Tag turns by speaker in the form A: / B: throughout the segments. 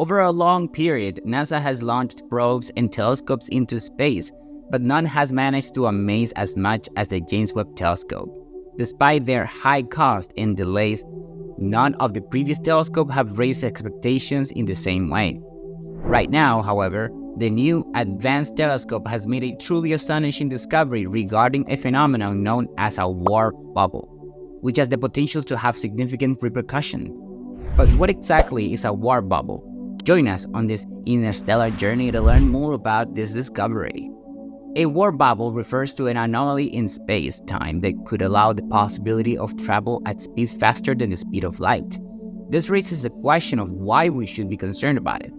A: Over a long period, NASA has launched probes and telescopes into space, but none has managed to amaze as much as the James Webb Telescope. Despite their high cost and delays, none of the previous telescopes have raised expectations in the same way. Right now, however, the new Advanced Telescope has made a truly astonishing discovery regarding a phenomenon known as a warp bubble, which has the potential to have significant repercussions. But what exactly is a warp bubble? Join us on this interstellar journey to learn more about this discovery. A warp bubble refers to an anomaly in space-time that could allow the possibility of travel at speeds faster than the speed of light. This raises the question of why we should be concerned about it.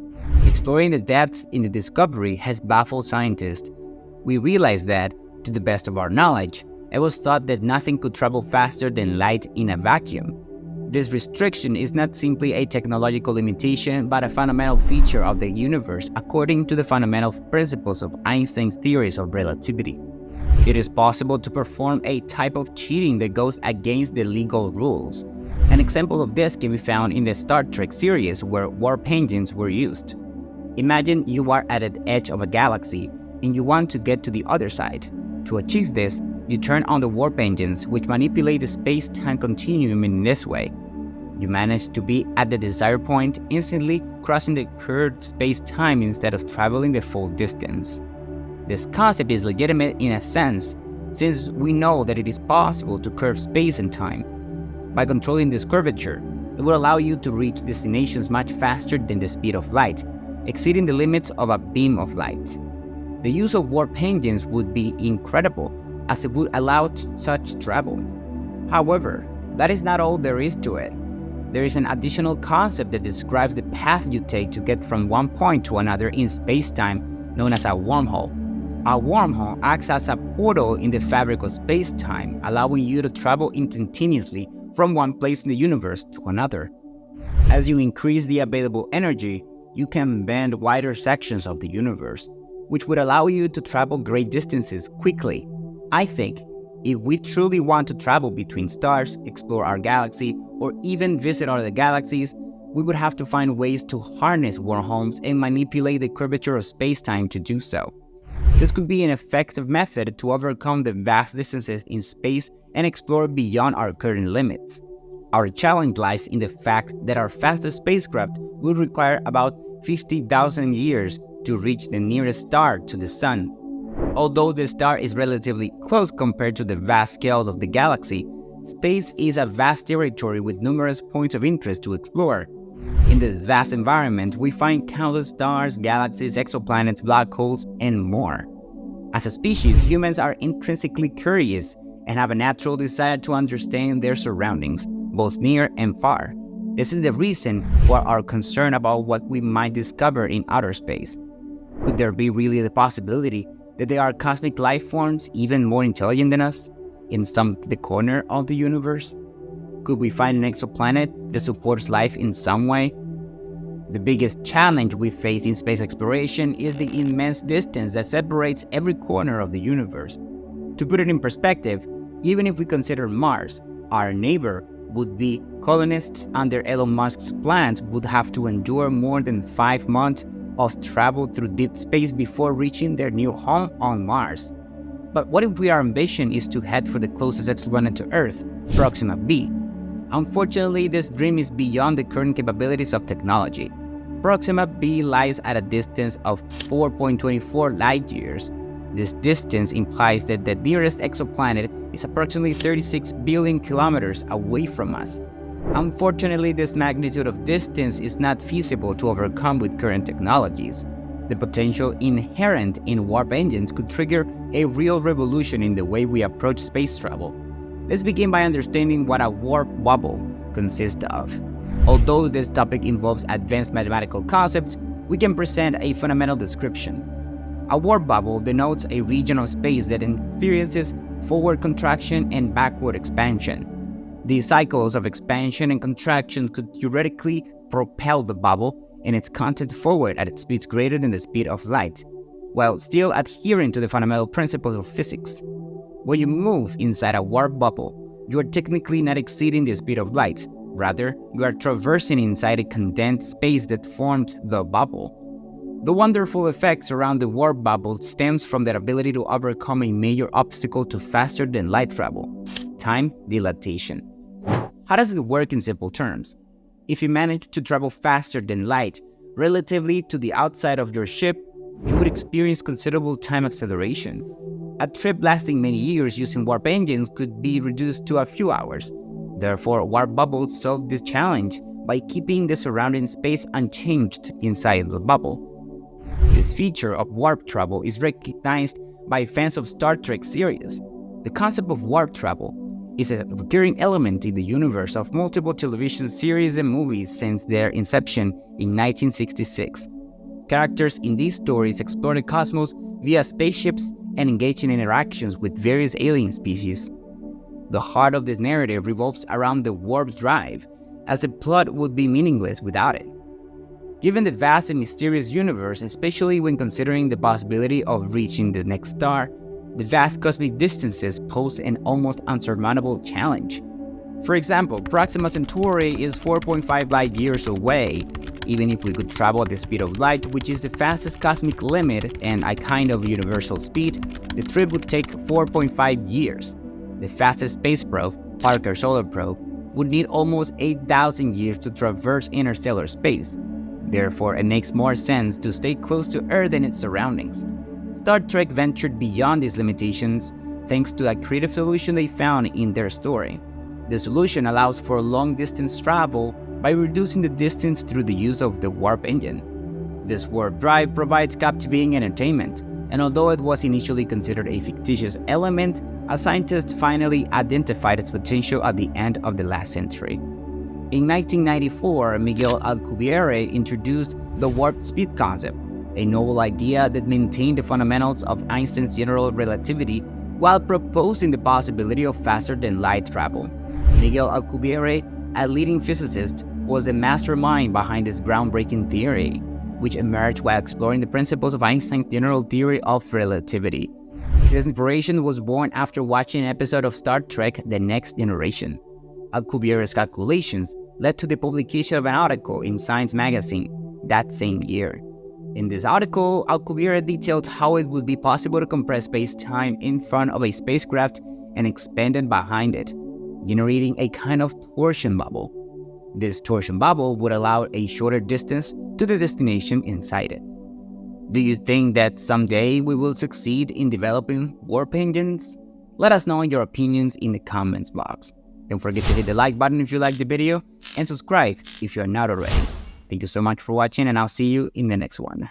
A: Exploring the depths in the discovery has baffled scientists. We realize that, to the best of our knowledge, it was thought that nothing could travel faster than light in a vacuum. This restriction is not simply a technological limitation, but a fundamental feature of the universe according to the fundamental principles of Einstein's theories of relativity. It is possible to perform a type of cheating that goes against the legal rules. An example of this can be found in the Star Trek series where warp engines were used. Imagine you are at the edge of a galaxy and you want to get to the other side. To achieve this, you turn on the warp engines, which manipulate the space-time continuum in this way. You manage to be at the desired point, instantly crossing the curved space-time instead of traveling the full distance. This concept is legitimate in a sense, since we know that it is possible to curve space and time. By controlling this curvature, it will allow you to reach destinations much faster than the speed of light, exceeding the limits of a beam of light. The use of warp engines would be incredible, as it would allow such travel. However, that is not all there is to it. There is an additional concept that describes the path you take to get from one point to another in space-time, known as a wormhole. A wormhole acts as a portal in the fabric of space-time, allowing you to travel instantaneously from one place in the universe to another. As you increase the available energy, you can bend wider sections of the universe, which would allow you to travel great distances quickly. I think if we truly want to travel between stars, explore our galaxy, or even visit other galaxies, we would have to find ways to harness wormholes and manipulate the curvature of space-time to do so. This could be an effective method to overcome the vast distances in space and explore beyond our current limits. Our challenge lies in the fact that our fastest spacecraft will require about 50,000 years to reach the nearest star to the Sun. Although the star is relatively close compared to the vast scale of the galaxy, space is a vast territory with numerous points of interest to explore. In this vast environment, we find countless stars, galaxies, exoplanets, black holes, and more. As a species, humans are intrinsically curious and have a natural desire to understand their surroundings, both near and far. This is the reason for our concern about what we might discover in outer space. Could there be really the possibility that there are cosmic life forms even more intelligent than us in the corner of the universe? Could we find an exoplanet that supports life in some way? The biggest challenge we face in space exploration is the immense distance that separates every corner of the universe. To put it in perspective, even if we consider Mars, our neighbor, would be colonists under Elon Musk's plans would have to endure more than 5 months of travel through deep space before reaching their new home on Mars. But what if our ambition is to head for the closest exoplanet to Earth, Proxima b? Unfortunately, this dream is beyond the current capabilities of technology. Proxima b lies at a distance of 4.24 light years. This distance implies that the nearest exoplanet is approximately 36 billion kilometers away from us. Unfortunately, this magnitude of distance is not feasible to overcome with current technologies. The potential inherent in warp engines could trigger a real revolution in the way we approach space travel. Let's begin by understanding what a warp bubble consists of. Although this topic involves advanced mathematical concepts, we can present a fundamental description. A warp bubble denotes a region of space that experiences forward contraction and backward expansion. These cycles of expansion and contraction could theoretically propel the bubble and its contents forward at speeds greater than the speed of light, while still adhering to the fundamental principles of physics. When you move inside a warp bubble, you are technically not exceeding the speed of light, Rather, we are traversing inside a condensed space that forms the bubble. The wonderful effects around the warp bubble stems from their ability to overcome a major obstacle to faster-than-light travel: time dilatation. How does it work in simple terms? If you manage to travel faster than light relatively to the outside of your ship, you would experience considerable time acceleration. A trip lasting many years using warp engines could be reduced to a few hours. Therefore, warp bubbles solve this challenge by keeping the surrounding space unchanged inside the bubble. This feature of warp travel is recognized by fans of Star Trek series. The concept of warp travel is a recurring element in the universe of multiple television series and movies since their inception in 1966. Characters in these stories explore the cosmos via spaceships and engage in interactions with various alien species. The heart of this narrative revolves around the warp drive, as the plot would be meaningless without it. Given the vast and mysterious universe, especially when considering the possibility of reaching the next star, the vast cosmic distances pose an almost unsurmountable challenge. For example, Proxima Centauri is 4.5 light years away. Even if we could travel at the speed of light, which is the fastest cosmic limit and a kind of universal speed, the trip would take 4.5 years. The fastest space probe, Parker Solar Probe, would need almost 8,000 years to traverse interstellar space. Therefore, it makes more sense to stay close to Earth and its surroundings. Star Trek ventured beyond these limitations thanks to a creative solution they found in their story. The solution allows for long-distance travel by reducing the distance through the use of the warp engine. This warp drive provides captivating entertainment, and although it was initially considered a fictitious element, a scientist finally identified its potential at the end of the last century. In 1994, Miguel Alcubierre introduced the warp speed concept, a novel idea that maintained the fundamentals of Einstein's general relativity while proposing the possibility of faster-than-light travel. Miguel Alcubierre, a leading physicist, was the mastermind behind this groundbreaking theory, which emerged while exploring the principles of Einstein's general theory of relativity. This inspiration was born after watching an episode of Star Trek: The Next Generation. Alcubierre's calculations led to the publication of an article in Science magazine that same year. In this article, Alcubierre detailed how it would be possible to compress space-time in front of a spacecraft and expand it behind it, generating a kind of torsion bubble. This torsion bubble would allow a shorter distance to the destination inside it. Do you think that someday we will succeed in developing warp engines? Let us know your opinions in the comments box. Don't forget to hit the like button if you liked the video and subscribe if you are not already. Thank you so much for watching, and I'll see you in the next one.